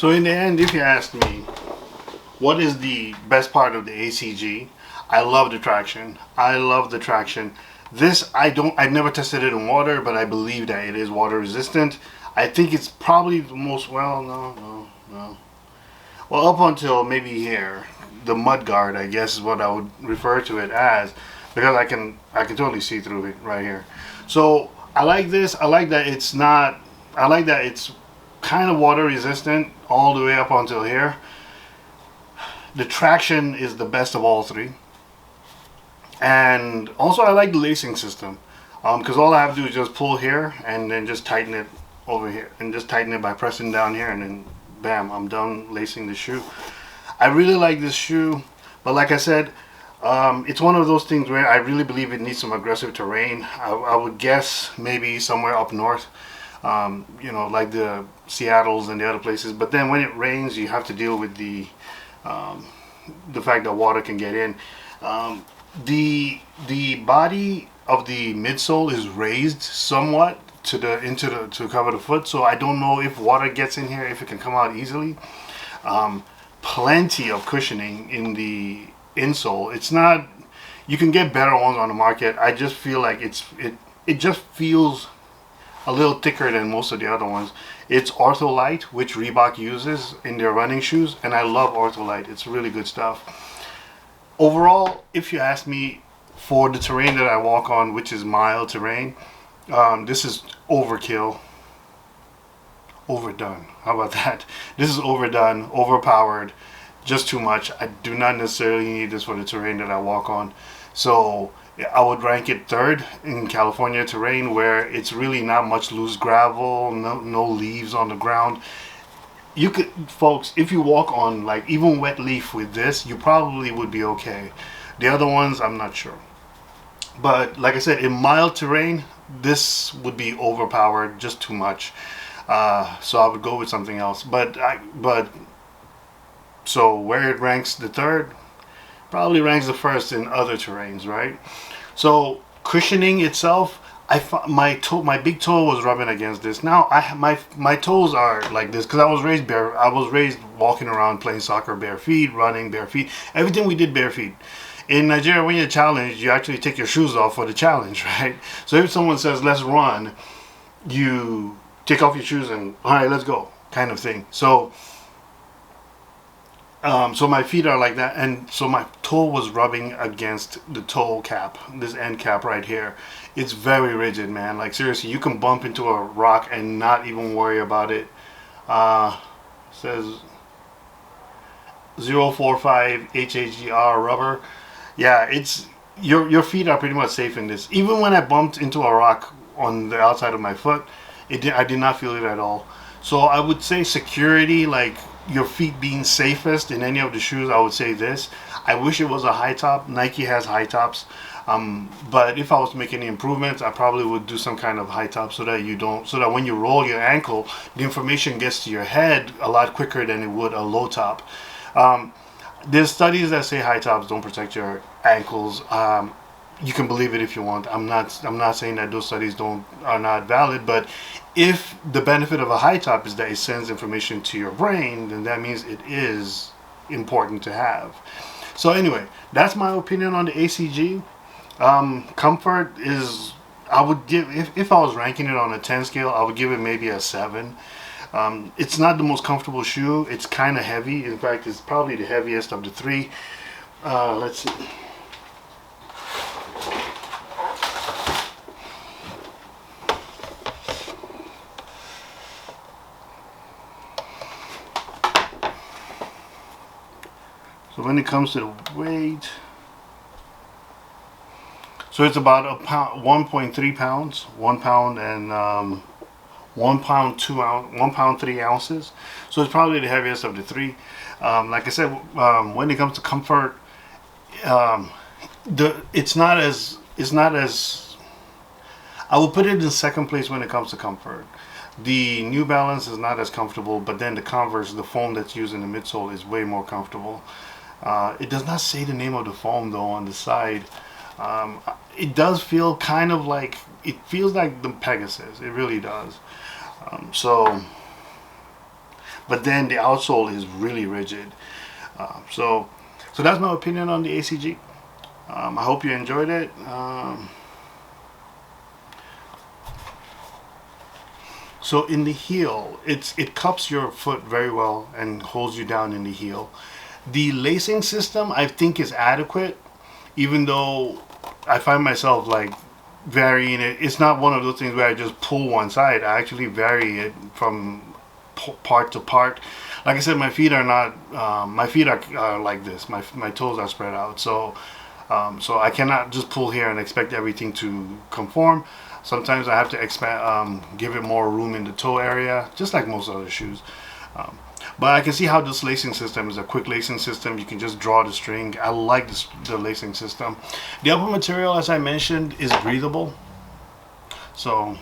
So in the end, if you ask me, what is the best part of the ACG? I love the traction. I love the traction. This, I've never tested it in water, but I believe that it is water resistant. I think it's probably the most, well, no. Well, up until maybe here, the mud guard, I guess is what I would refer to it as, because I can totally see through it right here. So I like this. I like that it's not, I like that it's kind of water resistant all the way up until here. The traction is the best of all three. And also I like the lacing system, because all I have to do is just pull here and then just tighten it over here, and just tighten it by pressing down here, and then bam, I'm done lacing the shoe. I really like this shoe, but like I said, it's one of those things where I really believe it needs some aggressive terrain. I would guess maybe somewhere up north, you know, like the Seattles and the other places. But then when it rains, you have to deal with the fact that water can get in. The body of the midsole is raised somewhat to cover the foot, so I don't know if water gets in here, if it can come out easily. Plenty of cushioning in the insole. It's not, you can get better ones on the market. I just feel like it just feels a little thicker than most of the other ones. It's Ortholite, which Reebok uses in their running shoes, and I love Ortholite. It's really good stuff. Overall, if you ask me, for the terrain that I walk on, which is mild terrain, this is overkill. Overdone. How about that? This is overdone, overpowered, just too much. I do not necessarily need this for the terrain that I walk on. So I would rank it third in California terrain, where it's really not much loose gravel, no leaves on the ground. You could, folks, if you walk on like even wet leaf with this, you probably would be okay. The other ones, I'm not sure. But like I said, in mild terrain, this would be overpowered, just too much. So I would go with something else. So where it ranks the third, probably ranks the first in other terrains, right? So cushioning itself, my big toe was rubbing against this. Now my toes are like this because I was raised bare. I was raised walking around playing soccer bare feet, running bare feet. Everything we did bare feet. In Nigeria, when you're challenged, you actually take your shoes off for the challenge, right? So if someone says let's run, you take off your shoes and all right, let's go, kind of thing. So my feet are like that, and so my toe was rubbing against the toe cap, this end cap right here. It's very rigid, man. Like seriously, you can bump into a rock and not even worry about it. Says 045 HAGR rubber. Yeah, it's your feet are pretty much safe in this. Even when I bumped into a rock on the outside of my foot, I did not feel it at all. So I would say security, like your feet being safest in any of the shoes, I would say this. I wish it was a high top. Nike has high tops, but if I was to make any improvements, I probably would do some kind of high top so that when you roll your ankle, the information gets to your head a lot quicker than it would a low top. There's studies that say high tops don't protect your ankles. You can believe it if you want. I'm not saying that those studies are not valid, but if the benefit of a high top is that it sends information to your brain, then that means it is important to have. So anyway, that's my opinion on the ACG. Comfort is, I would give, if I was ranking it on a 10 scale, I would give it maybe a 7. It's not the most comfortable shoe. It's kind of heavy. In fact, it's probably the heaviest of the three. Let's see. So when it comes to the weight, so it's about a pound, 1.3 pounds, 1 pound and 1 pound 2 ounce, 1 pound 3 ounces. So it's probably the heaviest of the three. Like I said, when it comes to comfort, it's not as I will put it in second place when it comes to comfort. The New Balance is not as comfortable, but then the Converse, the foam that's used in the midsole, is way more comfortable. It does not say the name of the foam though on the side. It does feel kind of like, it feels like the Pegasus. It really does. but then the outsole is really rigid. So that's my opinion on the ACG. I hope you enjoyed it. So in the heel, it cups your foot very well and holds you down in the heel. The lacing system I think is adequate, even though I find myself like varying it. It's not one of those things where I just pull one side. I actually vary it from part to part. Like I said, my feet are not. My feet are like this. My toes are spread out. So I cannot just pull here and expect everything to conform. Sometimes I have to expand, give it more room in the toe area, just like most other shoes. But I can see how this lacing system is a quick lacing system. You can just draw the string. I like the lacing system. The upper material, as I mentioned, is breathable. So